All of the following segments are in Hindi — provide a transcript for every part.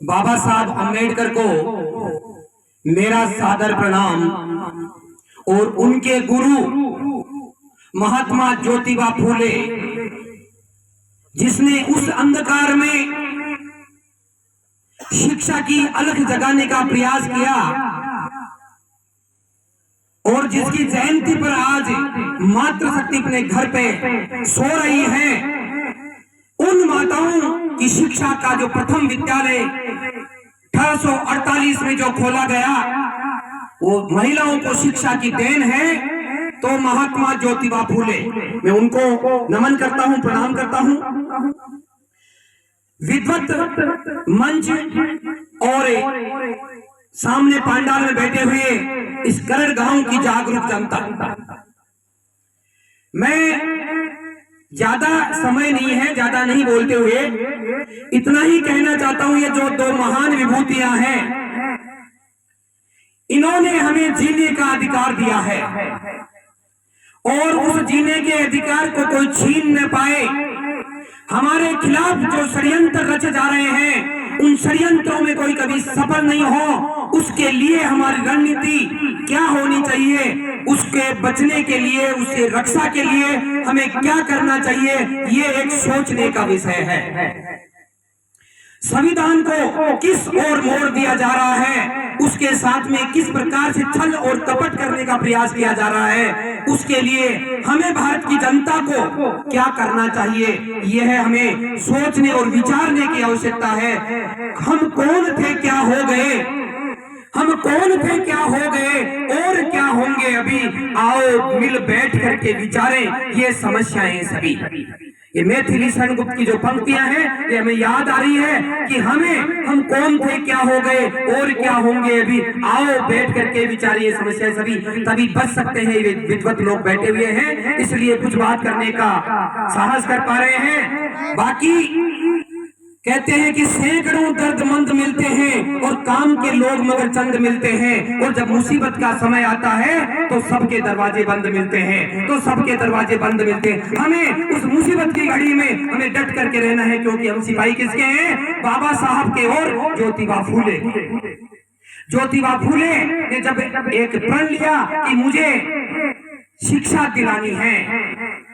बाबा साहब अम्बेडकर को मेरा सादर प्रणाम और उनके गुरु महात्मा ज्योतिबा फूले, जिसने उस अंधकार में शिक्षा की अलख जगाने का प्रयास किया और जिसकी जयंती पर आज मातृशक्ति अपने घर पे सो रही है, उन माताओं की शिक्षा का जो प्रथम विद्यालय 1848 में जो खोला गया, वो महिलाओं को शिक्षा की देन है। तो महात्मा ज्योतिबा फूले, मैं उनको नमन करता हूं, प्रणाम करता हूं। विद्वत मंच और सामने पांडाल में बैठे हुए इस करड़ गांव की जागरूक जनता, मैं ज्यादा समय नहीं है, ज्यादा नहीं बोलते हुए इतना ही कहना चाहता हूं, ये जो दो महान विभूतियां हैं, इन्होंने हमें जीने का अधिकार दिया है और उस जीने के अधिकार को कोई छीन न पाए। हमारे खिलाफ जो षड्यंत्र रचे जा रहे हैं, उन षड्यंत्रों में कोई कभी सफल नहीं हो, उसके लिए हमारी रणनीति क्या होनी चाहिए, उसके बचने के लिए, उसके रक्षा के लिए हमें क्या करना चाहिए, ये एक सोचने का विषय है। संविधान को किस ओर मोड़ दिया जा रहा है, उसके साथ में किस प्रकार से छल और कपट करने का प्रयास किया जा रहा है, उसके लिए हमें भारत की जनता को क्या करना चाहिए, यह हमें सोचने और विचारने की आवश्यकता है। हम कौन थे, क्या हो गए, हम कौन थे, क्या हो गए और क्या होंगे अभी, आओ मिल बैठ करके विचारें ये समस्याएं सभी। ये मैथिली शरणगुप्त की जो पंक्तियां हैं, ये हमें याद आ रही है कि हम कौन थे, क्या हो गए और क्या होंगे अभी, आओ बैठ करके विचारिए समस्याएं सभी, तभी बच सकते हैं। ये विद्वत लोग बैठे हुए हैं, इसलिए कुछ बात करने का साहस कर पा रहे हैं। बाकी कहते हैं कि सैकड़ों दर्दमंद मिलते हैं और काम के लोग मगर चंद मिलते हैं, और जब मुसीबत का समय आता है तो सबके दरवाजे बंद मिलते हैं, तो सबके दरवाजे बंद मिलते हैं। हमें उस मुसीबत की घड़ी में हमें डट करके रहना है, क्योंकि हम सिपाही किसके हैं, बाबा साहब के और ज्योतिबा फूले। ज्योतिबा फूले ने जब एक प्रण लिया कि मुझे शिक्षा दिलानी है,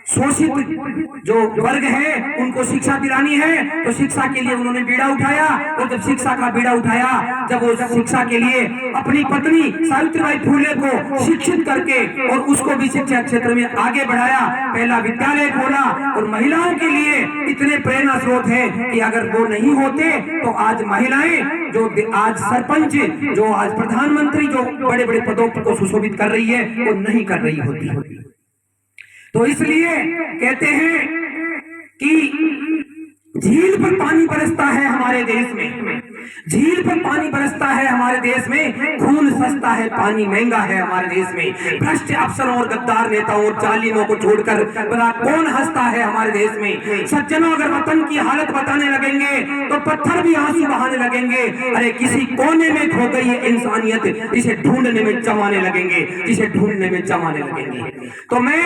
शोषित जो वर्ग है उनको शिक्षा दिलानी है, तो शिक्षा के लिए उन्होंने बीड़ा उठाया। और जब शिक्षा का बीड़ा उठाया, जब वो शिक्षा के लिए अपनी पत्नी सावित्रीबाई फूले को शिक्षित करके और उसको भी शिक्षा क्षेत्र में आगे बढ़ाया, पहला विद्यालय खोला, और महिलाओं के लिए इतने प्रेरणा स्रोत है कि अगर वो नहीं होते तो आज महिलाएं जो आज सरपंच, जो आज प्रधानमंत्री, जो बड़े बड़े पदों को सुशोभित कर रही है, वो नहीं कर रही होती। तो इसलिए कहते हैं कि झील पर पानी बरसता है हमारे देश में, झील पर पानी बरसता है हमारे देश में, खून सस्ता है, पानी महंगा है हमारे देश में। भ्रष्ट अफसरों और गद्दार नेताओं और जालिमों को छोड़कर बड़ा कौन हंसता है हमारे देश में। सज्जनों, अगर वतन की हालत बताने लगेंगे तो पत्थर भी आंसू बहाने लगेंगे। अरे किसी कोने में खो गई है इंसानियत, जिसे ढूंढने में चमाने लगेंगे, जिसे ढूंढने में चमाने लगेंगे। तो मैं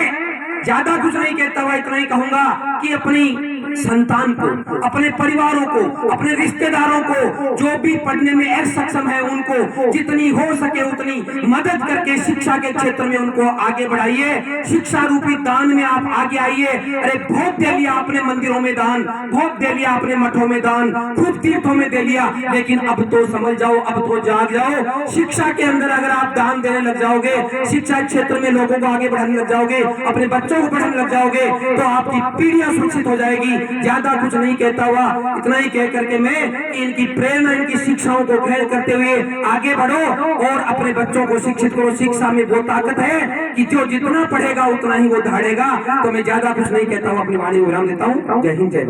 ज्यादा कुछ नहीं कहता हुआ इतना ही कहूंगा कि अपनी संतान को, अपने परिवारों को, अपने रिश्तेदारों को, जो भी पढ़ने में असक्षम है, उनको जितनी हो सके उतनी मदद करके शिक्षा के क्षेत्र में उनको आगे बढ़ाइए। शिक्षा रूपी दान में आप आगे आइए। अरे बहुत दे लिया आपने मंदिरों में दान, बहुत दे लिया आपने मठों में दान, खूब तीर्थों में दे लिया, लेकिन अब तो समझ जाओ, अब तो जाग जाओ। शिक्षा के अंदर अगर आप दान देने लग जाओगे, शिक्षा क्षेत्र में लोगों को आगे बढ़ाने लग जाओगे, अपने बच्चों को पढ़ाने लग जाओगे, तो आपकी पीढ़ियां सुरक्षित हो जाएगी। ज्यादा कुछ नहीं कहता हुआ इतना ही कह करके मैं इनकी प्रेरणा, इनकी शिक्षाओं को ग्रहण करते हुए आगे बढ़ो और अपने बच्चों को शिक्षित करो। शिक्षा में वो ताकत है कि जो जितना पढ़ेगा उतना ही वो धाड़ेगा। तो मैं ज्यादा कुछ नहीं कहता हूँ, अपनी वाणी को विराम देता हूँ। जय हिंद, जय भारत।